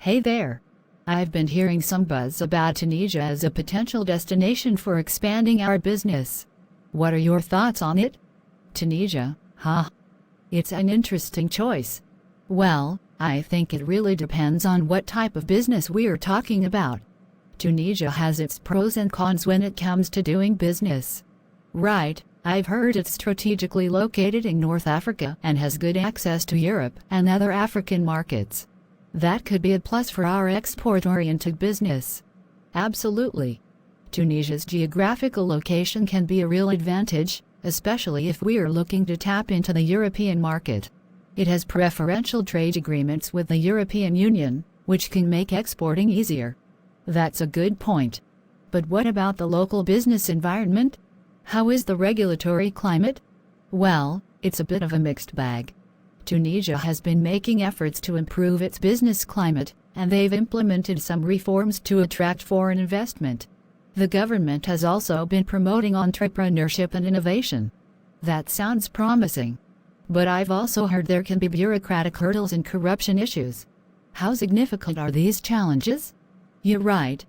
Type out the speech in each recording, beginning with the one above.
Hey there. I've been hearing some buzz about Tunisia as a potential destination for expanding our business. What are your thoughts on it? Tunisia, huh? It's an interesting choice. Well, I think it really depends on what type of business we're talking about. Tunisia has its pros and cons when it comes to doing business. Right, I've heard it's strategically located in North Africa and has good access to Europe and other African markets. That could be a plus for our export-oriented business. Absolutely. Tunisia's geographical location can be a real advantage, especially if we are looking to tap into the European market. It has preferential trade agreements with the European Union, which can make exporting easier. That's a good point. But what about the local business environment? How is the regulatory climate? Well, it's a bit of a mixed bag. Tunisia has been making efforts to improve its business climate, and they've implemented some reforms to attract foreign investment. The government has also been promoting entrepreneurship and innovation. That sounds promising. But I've also heard there can be bureaucratic hurdles and corruption issues. How significant are these challenges? You're right.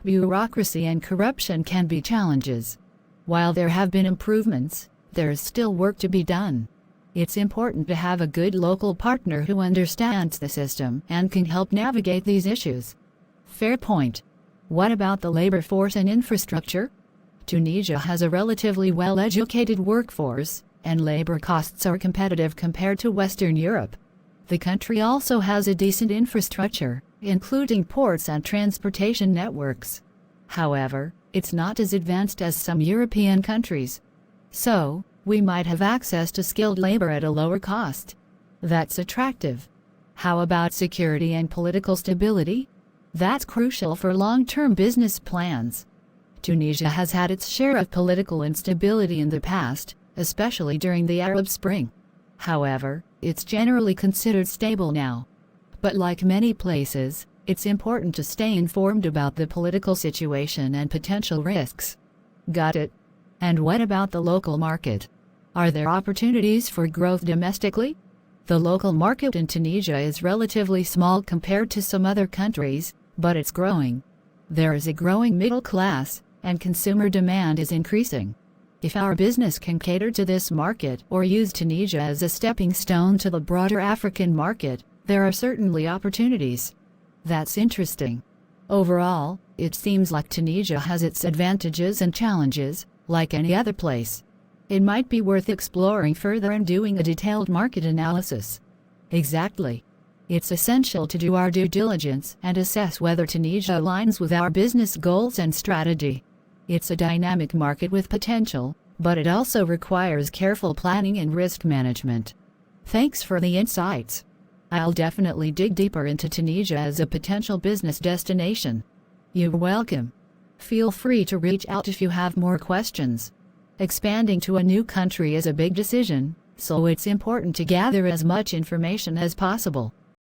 Bureaucracy and corruption can be challenges. While there have been improvements, there is still work to be done. It's important to have a good local partner who understands the system and can help navigate these issues. Fair point. What about the labor force and infrastructure? Tunisia has a relatively well-educated workforce, and labor costs are competitive compared to Western Europe. The country also has a decent infrastructure, including ports and transportation networks. However, it's not as advanced as some European countries. So, we might have access to skilled labor at a lower cost. That's attractive. How about security and political stability? That's crucial for long-term business plans. Tunisia has had its share of political instability in the past, especially during the Arab Spring. However, it's generally considered stable now. But like many places, it's important to stay informed about the political situation and potential risks. Got it. And what about the local market? Are there opportunities for growth domestically? The local market in Tunisia is relatively small compared to some other countries, but it's growing. There is a growing middle class, and consumer demand is increasing. If our business can cater to this market or use Tunisia as a stepping stone to the broader African market, there are certainly opportunities. That's interesting. Overall, it seems like Tunisia has its advantages and challenges, like any other place. It might be worth exploring further and doing a detailed market analysis. Exactly. It's essential to do our due diligence and assess whether Tunisia aligns with our business goals and strategy. It's a dynamic market with potential, but it also requires careful planning and risk management. Thanks for the insights. I'll definitely dig deeper into Tunisia as a potential business destination. You're welcome. Feel free to reach out if you have more questions. Expanding to a new country is a big decision, so it's important to gather as much information as possible.